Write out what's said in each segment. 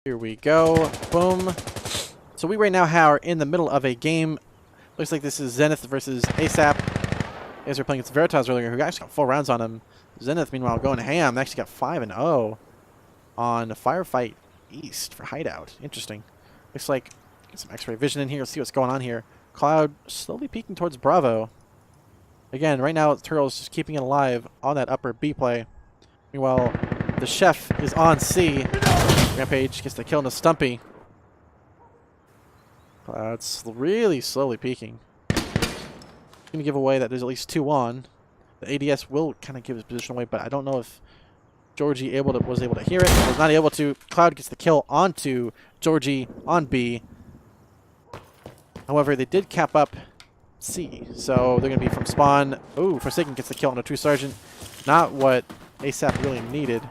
Here we go. Boom. So we right now are in the middle of a game. Looks like this is Zenith versus ASAP. You guys were playing against Veritas earlier, who actually got 4 rounds on him. Zenith, meanwhile, going ham. They actually got 5-0 on Firefight East for Hideout. Interesting. Looks like get some X-ray vision in here. Let's see what's going on here. Cloud slowly peeking towards Bravo. Again, right now, Turtle's just keeping it alive on that upper B play. Meanwhile, the Chef is on C. Rampage gets the kill into Stumpy. Cloud's really slowly peeking. Going to give away that there's at least 2 on. The ADS will kind of give his position away, but I don't know if Georgie was able to hear it. Was not able to. Cloud gets the kill onto Georgie on B. However, they did cap up C, so they're going to be from spawn. Ooh, Forsaken gets the kill on a True Sergeant. Not what ASAP really needed.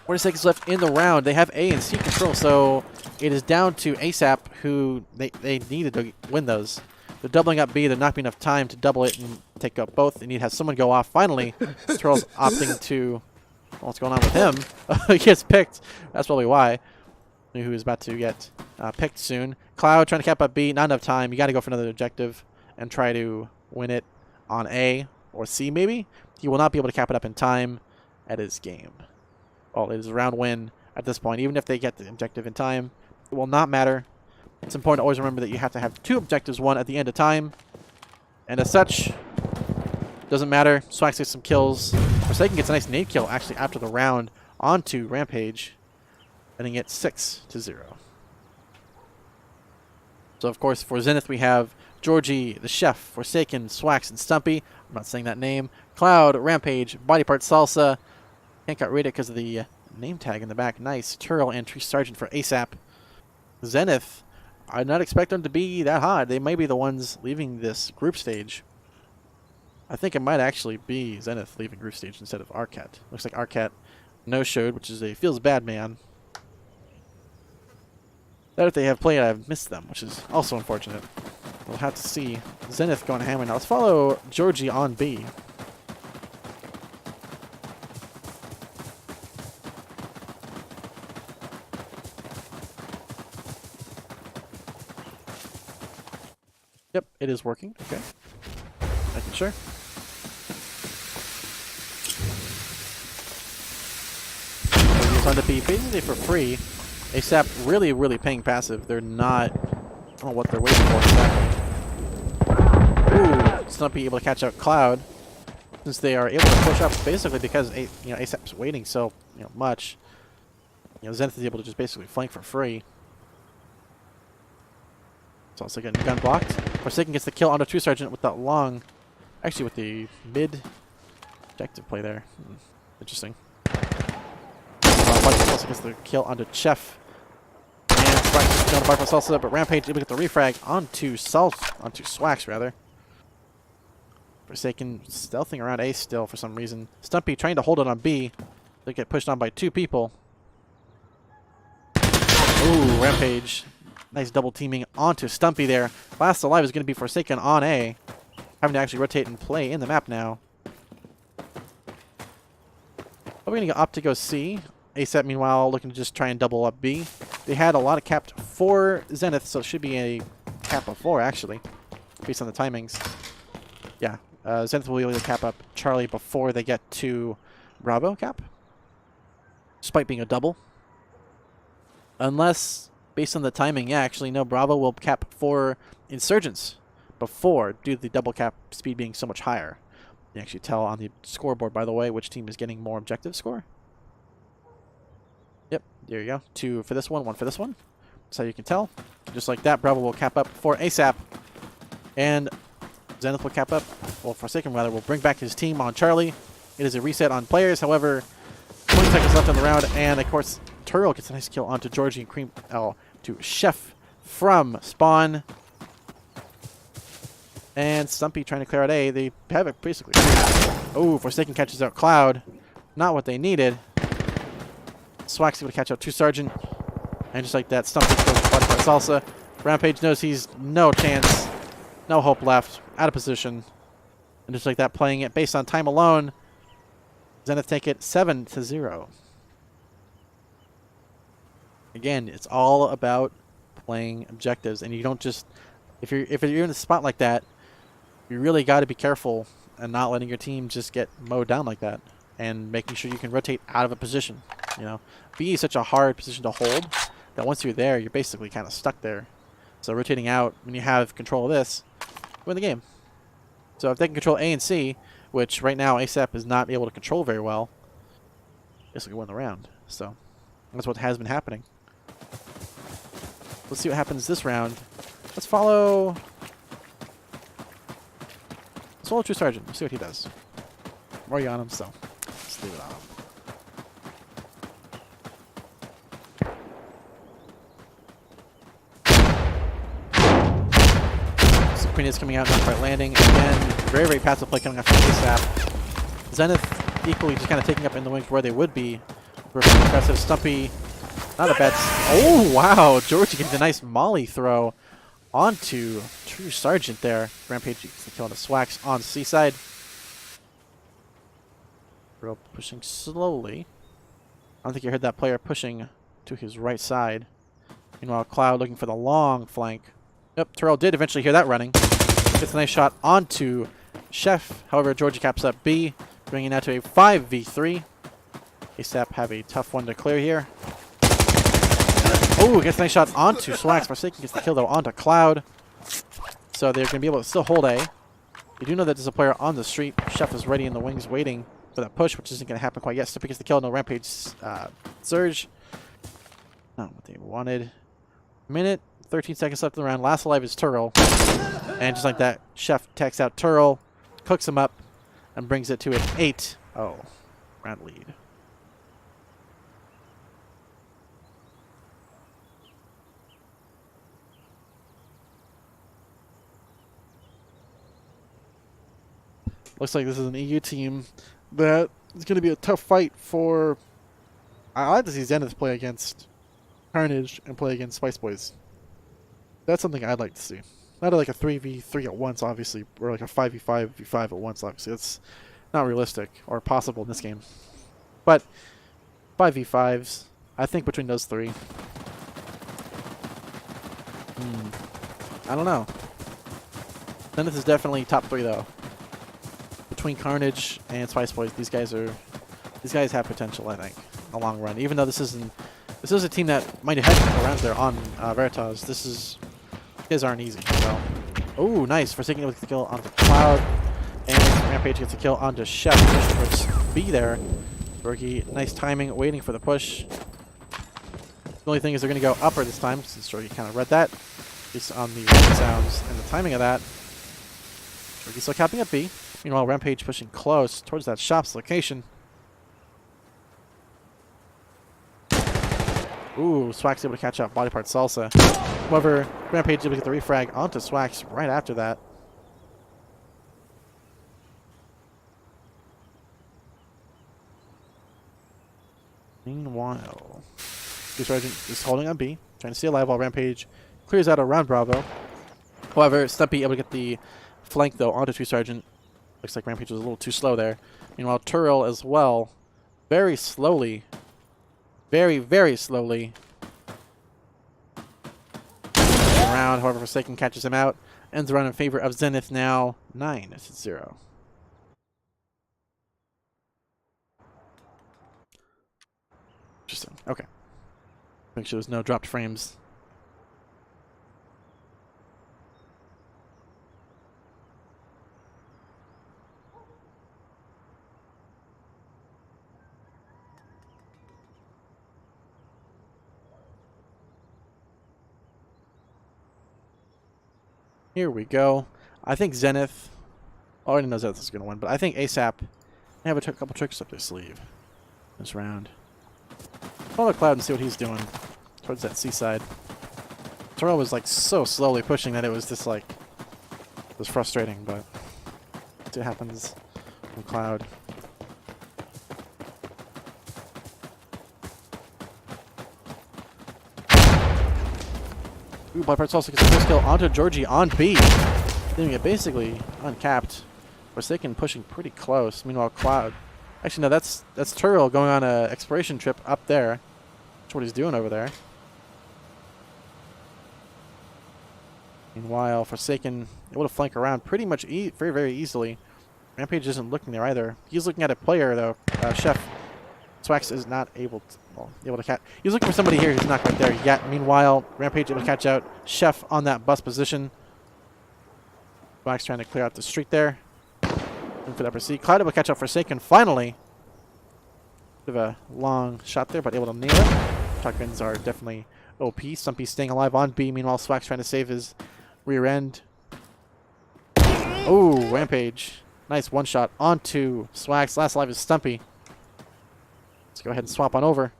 40 seconds left in the round. They have A and C control, so it is down to ASAP, who they needed to win those. They're doubling up B. They're not being enough time to double it and take up both. They need to have someone go off. Finally, Turtle's opting to... What's going on with him? He gets picked. That's probably why. Who is about to get picked soon. Cloud trying to cap up B. Not enough time. You got to go for another objective and try to win it on A or C maybe. He will not be able to cap it up in time at his game. Well, it is a round win at this point. Even if they get the objective in time, it will not matter. It's important to always remember that you have to have 2 objectives, 1 at the end of time. And as such, doesn't matter. Swax gets some kills. Forsaken gets a nice nade kill actually after the round onto Rampage, ending it 6-0. So of course for Zenith we have Georgie, the Chef, Forsaken, Swax, and Stumpy. I'm not saying that name. Cloud, Rampage, Body Part Salsa. Can't read it because of the name tag in the back. Nice. Turtle and Tree Sergeant for ASAP. Zenith, I not expect them to be that hot. They may be the ones leaving this group stage. I think it might actually be Zenith leaving group stage instead of Arcat. Looks like Arcat no-showed, which is a feels bad man. That if they have played, I've missed them, which is also unfortunate. We'll have to see. Zenith going hammer now. Let's follow Georgie on B. Yep, it is working. Okay. Making sure. It's on to be basically for free. ASAP really paying passive. They're not... I don't know what they're waiting for exactly. Ooh, it's not being able to catch out Cloud. Since they are able to push up basically because ASAP's waiting so much. Zenith is able to just basically flank for free. It's also getting gun blocked. Forsaken gets the kill onto True Sergeant with that long... Actually, with the mid objective play there. Interesting. Also gets the kill onto Chef. And Swax is down by Salsa, but Rampage able to get the refrag onto Swax, rather. Forsaken stealthing around A still for some reason. Stumpy trying to hold it on B. They get pushed on by 2 people. Ooh, Rampage. Nice double teaming onto Stumpy there. Last alive is going to be Forsaken on A. Having to actually rotate and play in the map now. We're going to opt to go C. ASAP, meanwhile, looking to just try and double up B. They had a lot of capped for Zenith, so it should be a cap of 4, actually, based on the timings. Yeah, Zenith will be able to cap up Charlie before they get to Bravo cap, despite being a double. Unless, based on the timing, yeah, actually, no, Bravo will cap 4 Insurgents before, due to the double cap speed being so much higher. You actually tell on the scoreboard, by the way, which team is getting more objective score. Yep, there you go. 2 for this one, 1 for this one. That's how you can tell. Just like that, Bravo will cap up for ASAP. And Zenith will cap up. Well, Forsaken, rather, will bring back his team on Charlie. It is a reset on players. However, 20 seconds left in the round. And, of course, Turtle gets a nice kill onto Georgie and Cream to Chef from Spawn. And Stumpy trying to clear out A. They have it basically. Oh, Forsaken catches out Cloud. Not what they needed. Swax able to catch out True Sergeant. And just like that, Stumpy goes to Body Part Salsa. Rampage knows he's no chance. No hope left. Out of position. And just like that, playing it based on time alone. Zenith take it 7-0. Again, it's all about playing objectives, and you don't just if you're in a spot like that, you really got to be careful and not letting your team just get mowed down like that, and making sure you can rotate out of a position. You know, B is such a hard position to hold that once you're there, you're basically kind of stuck there. So rotating out when you have control of this, win the game. So if they can control A and C, which right now ASAP is not able to control very well, I guess we can win the round. So that's what has been happening. Let's see what happens this round. Let's follow True Sergeant. Let's see what he does. I'm already on him, so let's leave it on him. Queen is coming out, not quite landing. Again, very, very passive play coming out from ASAP. Zenith equally just kind of taking up in the wings where they would be. Aggressive, Stumpy. Not a bad... Oh, wow. Georgie getting a nice molly throw onto True Sergeant there. Rampage gets the kill on the Swax on Seaside. Real pushing slowly. I don't think you heard that player pushing to his right side. Meanwhile, Cloud looking for the long flank. Yep, Terrell did eventually hear that running. Gets a nice shot onto Chef. However, Georgia caps up B, bringing it now to a 5v3. ASAP have a tough one to clear here. Oh, gets a nice shot onto Swax. Forsaken gets the kill, though, onto Cloud. So they're going to be able to still hold A. You do know that there's a player on the street. Chef is ready in the wings waiting for that push, which isn't going to happen quite yet. Stippy gets the kill. No Rampage Surge. Not what they wanted. Minute 13 seconds left in the round. Last alive is Turl. And just like that, Chef takes out Turl, cooks him up, and brings it to an 8-0 round lead. Looks like this is an EU team that is going to be a tough fight for... I like to see Zenith play against Carnage and play against Spice Boys. That's something I'd like to see. Not like a 3v3 at once, obviously, or like a 5v5v5 at once, obviously. That's not realistic or possible in this game. But 5v5s, I think between those three. I don't know. Zenith is definitely top 3 though. Between Carnage and Spice Boys, these guys have potential, I think, in the long run. Even though this is a team that might have around there on Veritas. These guys aren't easy. So, oh, nice. Forsaken with the kill onto Cloud, and Rampage gets a kill onto Chef. Push towards B there. Bergie, nice timing, waiting for the push. The only thing is they're going to go upper this time, since Bergie kind of read that, based on the sounds and the timing of that. Bergie still capping at B. Meanwhile, Rampage pushing close towards that shop's location. Ooh, Swax able to catch out body part Salsa. However, Rampage able to get the refrag onto Swax right after that. Meanwhile, True Sergeant is holding on B, trying to stay alive while Rampage clears out around Bravo. However, Stumpy able to get the flank, though, onto True Sergeant. Looks like Rampage was a little too slow there. Meanwhile, Turrell as well, very slowly, very, very slowly. Around, however, Forsaken catches him out. Ends the run in favor of Zenith now 9-0. Interesting. Okay. Make sure there's no dropped frames. Here we go. I think Zenith already knows Zenith is going to win, but I think ASAP may have a couple tricks up their sleeve this round. Follow Cloud and see what he's doing towards that seaside. Terrell was like so slowly pushing that it was just like, it was frustrating, but let's see what happens from Cloud. Ooh, Bloodparts also gets a first kill onto Georgie on B. Leaving it basically uncapped. Forsaken pushing pretty close. Meanwhile, Cloud. Actually, no, that's Turrell going on an exploration trip up there. That's what he's doing over there. Meanwhile, Forsaken able to flank around pretty much very, very easily. Rampage isn't looking there either. He's looking at a player, though. Chef Swax is not able to catch. He's looking for somebody here who's not quite there yet. Meanwhile, Rampage able to catch out Chef on that bus position. Swax trying to clear out the street there. Looking for the upper C. Cloud able to catch out Forsaken finally. Bit of a long shot there, but able to nail it. Shotguns are definitely OP. Stumpy staying alive on B. Meanwhile, Swax trying to save his rear end. Oh, Rampage. Nice one shot onto Swax. Last alive is Stumpy. Let's go ahead and swap on over.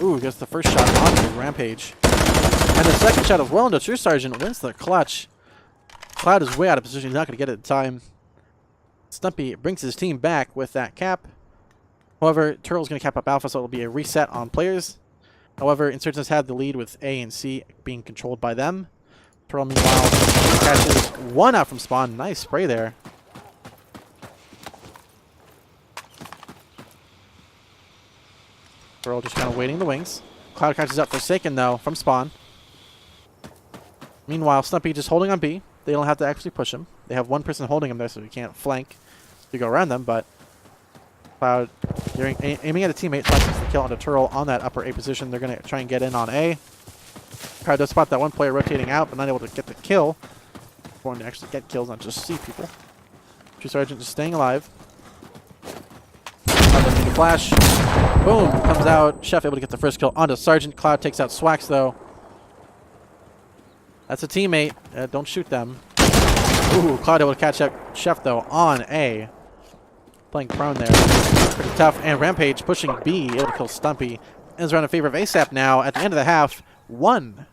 Ooh, gets the first shot onto Rampage. And the second shot as well into True Sergeant wins the clutch. Cloud is way out of position. He's not going to get it in time. Stumpy brings his team back with that cap. However, Turtle's going to cap up Alpha, so it'll be a reset on players. However, Insurgents have the lead with A and C being controlled by them. Turtle, meanwhile, catches one out from spawn. Nice spray there. Turtle just kind of waiting in the wings. Cloud catches up Forsaken, though, from spawn. Meanwhile, Stumpy just holding on B. They don't have to actually push him. They have one person holding him there, so he can't flank to go around them, but Cloud aiming at a teammate, slices the kill onto Turtle on that upper A position. They're going to try and get in on A. Cloud does spot that one player rotating out, but not able to get the kill. Going to actually get kills, not just see people. True Sergeant just staying alive. Cloud doesn't need a flash. Boom! Comes out. Chef able to get the first kill onto Sergeant. Cloud takes out Swax, though. That's a teammate. Don't shoot them. Ooh, Cloud able to catch up Chef, though, on A. Playing prone there. Pretty tough. And Rampage pushing B, able to kill Stumpy. Ends around in favor of ASAP now. At the end of the half, 1-9.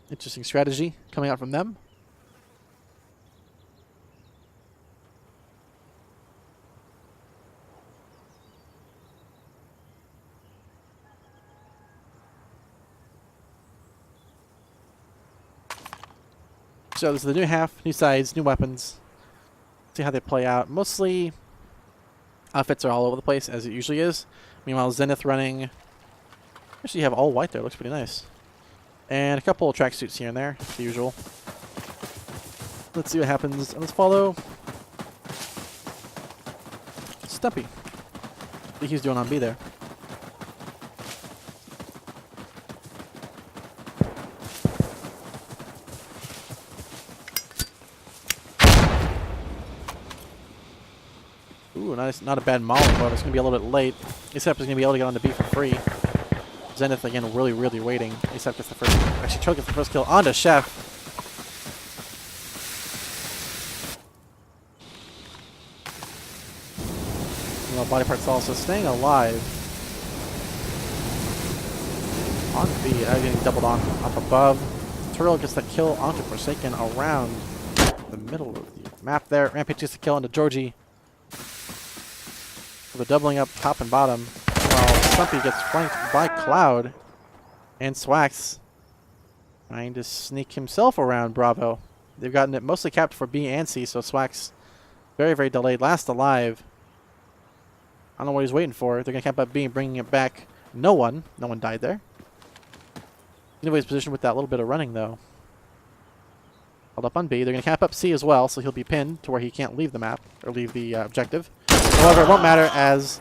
Interesting strategy coming out from them. So this is the new half, new sides, new weapons. See how they play out. Mostly outfits are all over the place, as it usually is. Meanwhile, Zenith running. Actually, you have all white there. Looks pretty nice. And a couple of tracksuits here and there, as usual. Let's see what happens. Let's follow Stumpy. I think he's doing on B there. Ooh, nice, not a bad Molotov. It's going to be a little bit late. ASAP is going to be able to get on the B for free. Zenith, again, really waiting. ASAP gets the first... Actually, Choke gets the first kill onto Chef. Well, body parts also staying alive. On B, getting doubled on up above. Turtle gets the kill onto Forsaken around the middle of the map there. Rampage gets the kill onto Georgie. So they're doubling up top and bottom. While Stumpy gets flanked by Cloud. And Swax trying to sneak himself around Bravo. They've gotten it mostly capped for B and C, so Swax very delayed. Last alive. I don't know what he's waiting for. They're going to cap up B and bringing it back. No one died there. Anyways, position with that little bit of running, though. Held up on B. They're going to cap up C as well, so he'll be pinned to where he can't leave the map, or leave the objective. However, it won't matter as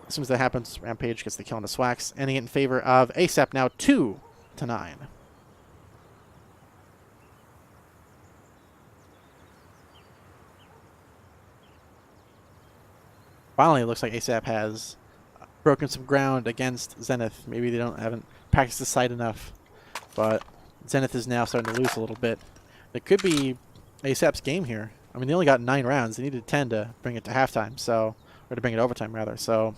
soon as that happens, Rampage gets the kill on the Swax, ending it in favor of ASAP now 2-9. Finally, it looks like ASAP has broken some ground against Zenith. Maybe they haven't practiced the site enough, but Zenith is now starting to lose a little bit. It could be ASAP's game here. I mean, they only got 9 rounds. They needed 10 to bring it to halftime, or to bring it overtime, rather. So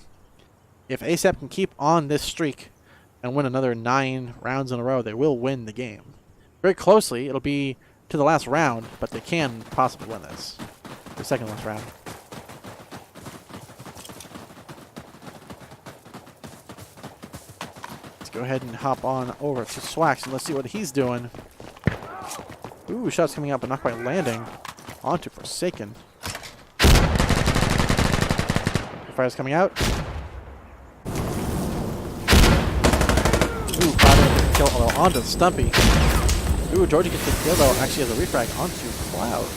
if ASAP can keep on this streak and win another 9 rounds in a row, they will win the game. Very closely. It'll be to the last round, but they can possibly win this. The second last round. Let's go ahead and hop on over to Swax and let's see what he's doing. Ooh, shots coming out but not quite landing. Onto Forsaken. Fire's coming out. Ooh, Cloud kill onto Stumpy. Ooh, Georgie gets the kill though. Actually has a refrag onto Cloud.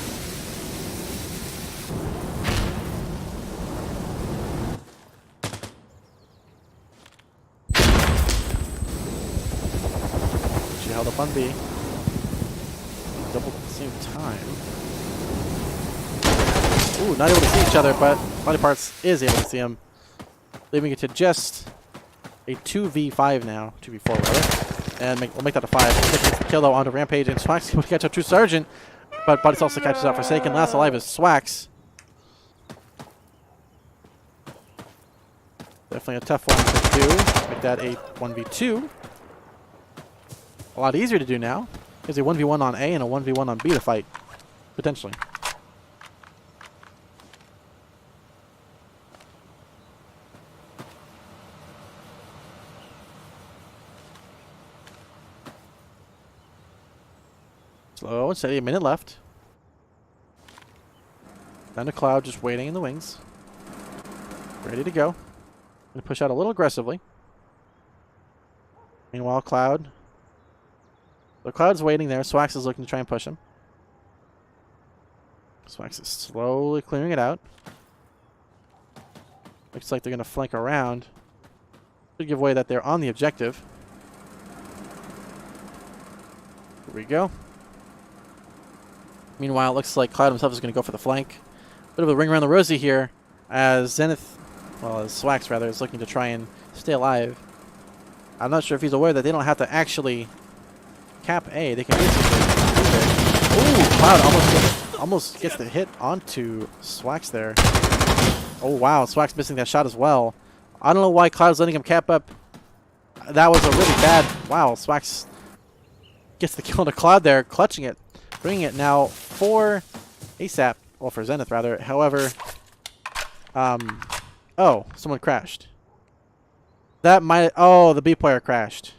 She held up on B. Double at the same time. Ooh, not able to see each other, but Body Parts is able to see him. Leaving it to just a 2v5 now. 2v4 rather. And we'll make that a 5. Taking the kill though onto Rampage, and Swax will catch up to Sergeant. But Buddies also catches out Forsaken. Last alive is Swax. Definitely a tough one to do. Make that a 1v2. A lot easier to do now. There's a 1v1 on A and a 1v1 on B to fight. Potentially. Slow and steady, a minute left. Down to Cloud, just waiting in the wings. Ready to go. Gonna push out a little aggressively. Meanwhile, Cloud. The Cloud's waiting there. Swax is looking to try and push him. Swax is slowly clearing it out. Looks like they're gonna flank around. Should give away that they're on the objective. Here we go. Meanwhile, it looks like Cloud himself is going to go for the flank. Bit of a ring around the rosy here, as Zenith, well, as Swax rather, is looking to try and stay alive. I'm not sure if he's aware that they don't have to actually cap A. They can basically do it. Ooh, Cloud almost gets the hit onto Swax there. Oh wow, Swax missing that shot as well. I don't know why Cloud's letting him cap up. That was a really bad. Wow, Swax gets the kill on the Cloud there, clutching it. Bringing it now for ASAP, well, for Zenith rather. However, oh, someone crashed. That might, oh, the B player crashed.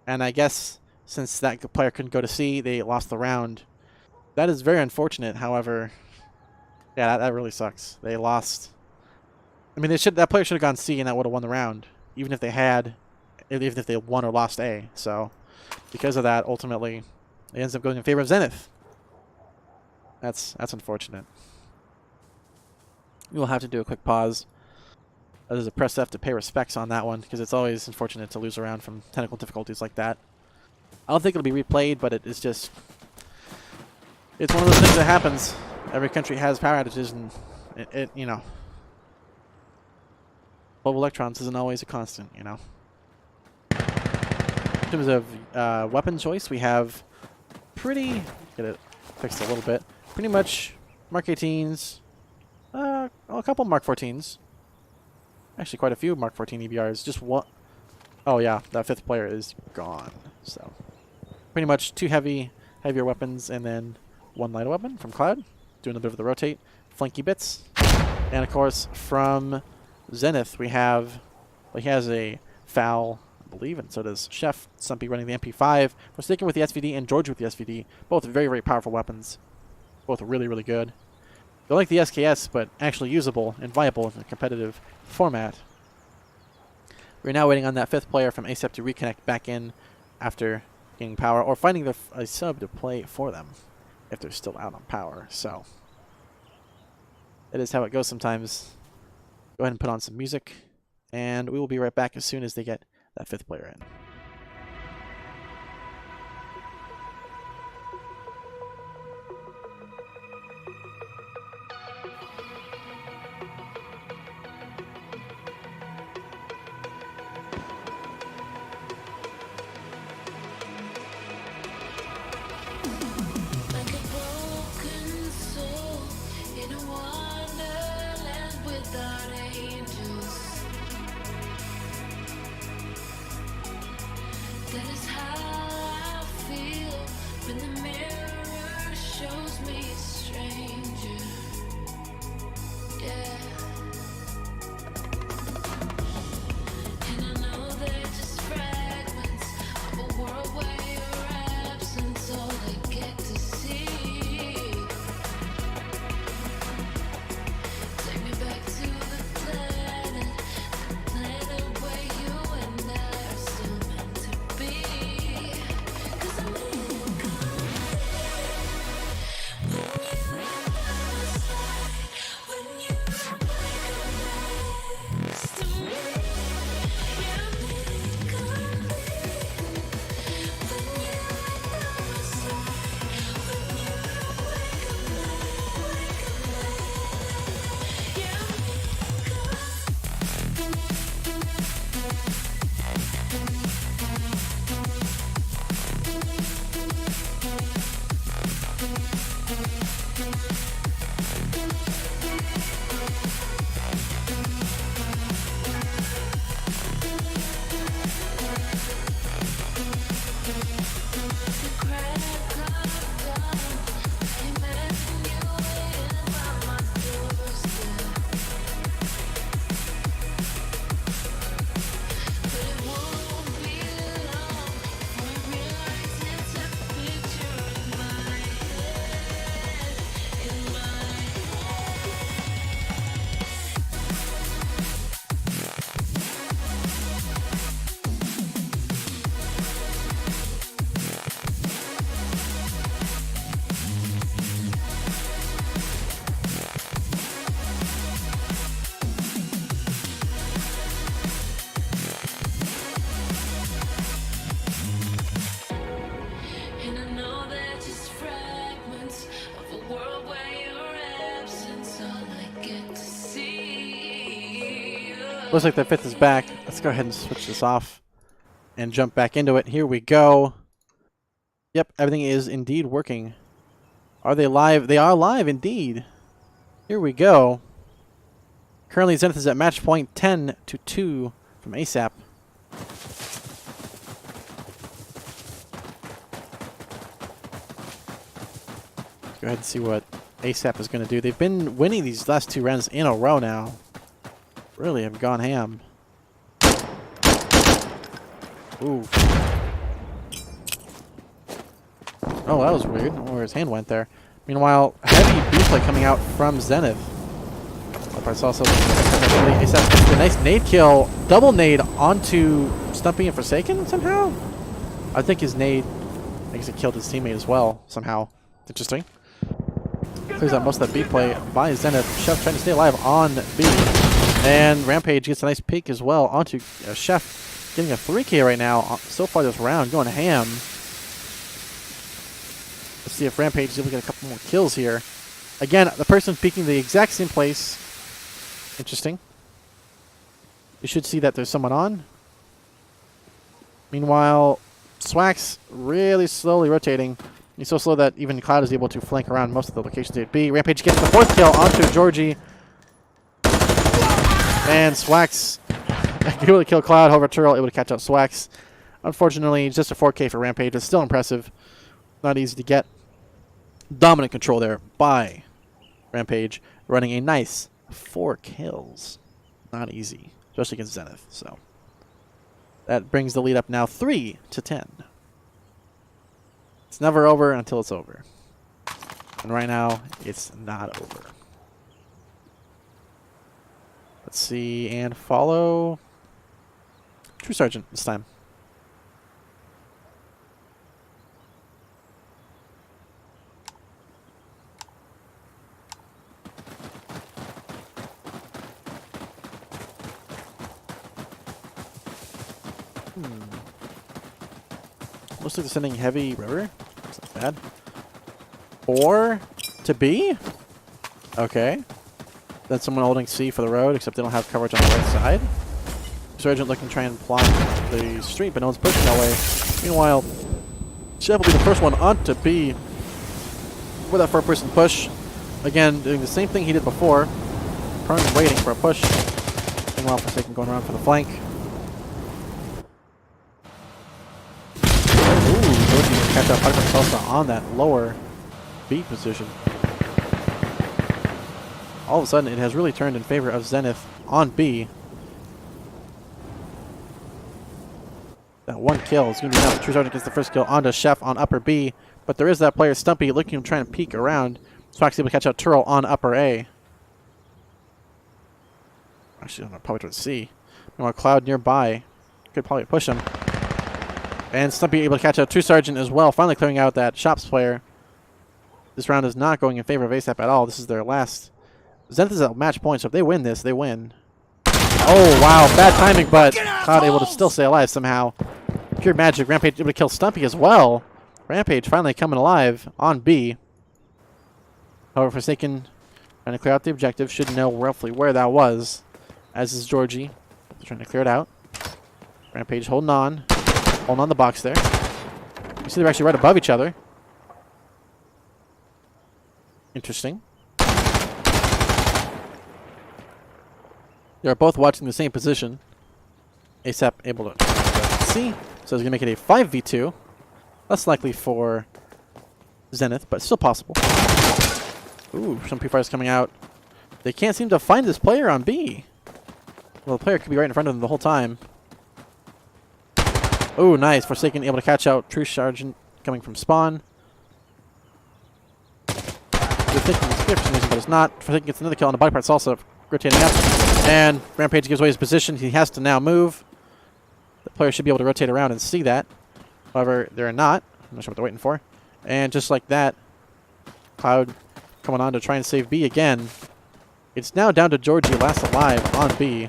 And I guess since that player couldn't go to C, they lost the round. That is very unfortunate. However, yeah, that really sucks. They lost. I mean, that player should have gone C and that would have won the round, even if they had, even if they won or lost A. So, because of that, ultimately, it ends up going in favor of Zenith. That's unfortunate. We will have to do a quick pause. There's a press F to pay respects on that one, because it's always unfortunate to lose a round from technical difficulties like that. I don't think it'll be replayed, but it's just... It's one of those things that happens. Every country has power outages, and it you know... Global electrons isn't always a constant, you know. In terms of weapon choice, we have pretty... Get it fixed a little bit. Pretty much Mark 18s, a couple Mark 14s. Actually, quite a few Mark 14 EBRs. Just one. Oh yeah, that fifth player is gone. So, pretty much two heavier weapons, and then one lighter weapon from Cloud, doing a bit of the rotate, flanky bits, and of course from Zenith we have. Well, he has a FAL, I believe, and so does Chef. Stumpy running the MP5. We're sticking with the SVD and George with the SVD. Both very, very powerful weapons. Both really, really good. They're like the SKS, but actually usable and viable in a competitive format. We're now waiting on that fifth player from ASAP to reconnect back in after gaining power, or finding a sub to play for them if they're still out on power. So, that is how it goes sometimes. Go ahead and put on some music, and we will be right back as soon as they get that fifth player in. Looks like the fifth is back. Let's go ahead and switch this off and jump back into it. Here we go. Yep, everything is indeed working. Are they live? They are live indeed. Here we go. Currently, Zenith is at match point 10-2 from ASAP. Go ahead and see what ASAP is going to do. They've been winning these last 2 rounds in a row now. Really have gone ham. Ooh. Oh, that was weird. I don't know where his hand went there. Meanwhile, heavy B play coming out from Zenith. It's also ASAP gets the nice nade kill. Double nade onto Stumpy and Forsaken somehow? I think his nade, I guess it killed his teammate as well somehow. Interesting. Clears out most of that B play by Zenith. Chef trying to stay alive on B. And Rampage gets a nice peek as well onto Chef, getting a 3K right now so far this round, going ham. Let's see if Rampage is able to get a couple more kills here. Again, the person peeking the exact same place. Interesting. You should see that there's someone on. Meanwhile, Swax really slowly rotating. He's so slow that even Cloud is able to flank around most of the locations they'd be. Rampage gets the 4th kill onto Georgie. And Swax able to kill Cloud. However, Turtle able to catch up Swax. Unfortunately, just a 4K for Rampage. It's still impressive. Not easy to get. Dominant control there by Rampage. Running a nice 4 kills. Not easy. Especially against Zenith. So that brings the lead up now 3-10. It's never over until it's over. And right now, it's not over. Let's see, and follow True Sergeant this time. Looks like they're sending heavy river. That's not bad. 4 to B? Okay. Then someone holding C for the road, except they don't have coverage on the right side. Sergeant looking to try and block the street, but no one's pushing that way. Meanwhile, Chef will be the first one onto B with that 4-person push. Again, doing the same thing he did before. Prone waiting for a push. Meanwhile, Forsaken going around for the flank. Catch up Salsa on that lower B position. All of a sudden, it has really turned in favor of Zenith on B. That 1 kill is going to be enough. True Sergeant gets the first kill onto Chef on upper B, but there is that player Stumpy looking to try and peek around. Swax able to catch out Turl on upper A. Actually, I don't know, probably towards C. Meanwhile, Cloud nearby could probably push him. And Stumpy able to catch out True Sergeant as well, finally clearing out that Shops player. This round is not going in favor of ASAP at all. This is their last. Zenith is at match point, so if they win this, they win. Oh, wow. Bad timing, but Cloud able to still stay alive somehow. Pure magic. Rampage able to kill Stumpy as well. Rampage finally coming alive on B. However, Forsaken trying to clear out the objective. Should know roughly where that was. As is Georgie. Trying to clear it out. Rampage holding on. Holding on the box there. You see they're actually right above each other. Interesting. They are both watching the same position. ASAP able to see. So he's going to make it a 5v2. Less likely for Zenith, but still possible. Ooh, some pre-fires coming out. They can't seem to find this player on B. Well, the player could be right in front of them the whole time. Oh, nice. Forsaken able to catch out True Sergeant coming from spawn. You're thinking it's clear for some reason, but it's not. Forsaken gets another kill on the body part salsa, rotating up. And Rampage gives away his position. He has to now move. The player should be able to rotate around and see that. However, they're not. I'm not sure what they're waiting for. And just like that, Cloud coming on to try and save B again. It's now down to Georgie last alive on B.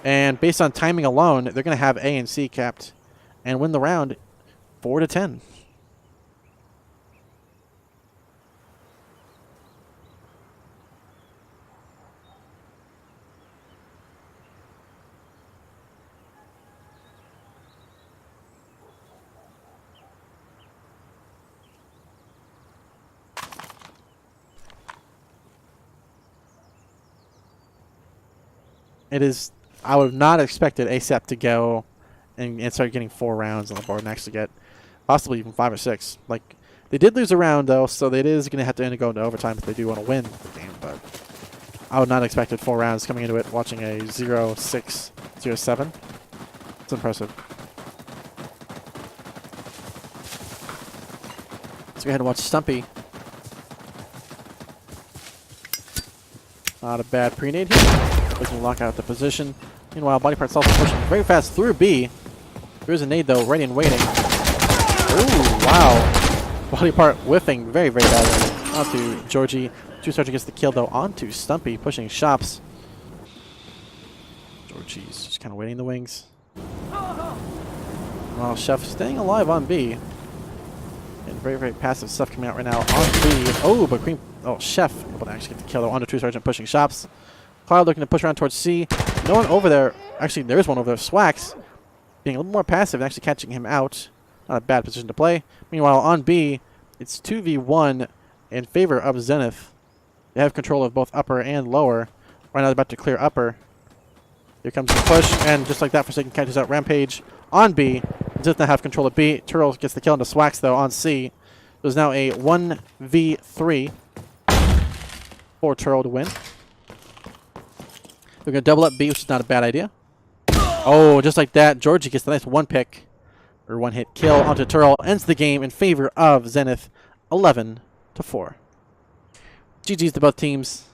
And based on timing alone, they're going to have A and C capped and win the round 4-10. it is. I would have not expected ASAP to go and start getting 4 rounds on the board and actually get possibly even 5 or 6. Like, they did lose a round though, so it is going to have to go into overtime if they do want to win the game. But I would not have expected 4 rounds coming into it. Watching a 0-6, 0-7. It's impressive. Let's go ahead and watch Stumpy. Not a bad pre-nade here. Looking to lock out the position. Meanwhile, Body Parts also pushing very fast through B. There's a nade though, ready and waiting. Ooh, wow. Body Part whiffing very, very badly. Onto Georgie. True Sergeant gets the kill though onto Stumpy, pushing shops. Georgie's just kind of waiting in the wings. While Chef staying alive on B. And very, very passive stuff coming out right now on B. Oh, but Cream. Oh, Chef able to actually get the kill though onto True Sergeant, pushing shops. Cloud looking to push around towards C. No one over there. Actually, there is one over there. Swax being a little more passive and actually catching him out. Not a bad position to play. Meanwhile, on B, it's 2v1 in favor of Zenith. They have control of both upper and lower. Right now they're about to clear upper. Here comes the push, and just like that, Forsaken catches out Rampage on B. Zenith now have control of B. Turtle gets the kill into Swax, though, on C. There's now a 1v3 for Turtle to win. We're going to double up B, which is not a bad idea. Oh, just like that, Georgie gets the nice one-pick, or one-hit kill onto Turtle. Ends the game in favor of Zenith, 11-4. GG's to both teams.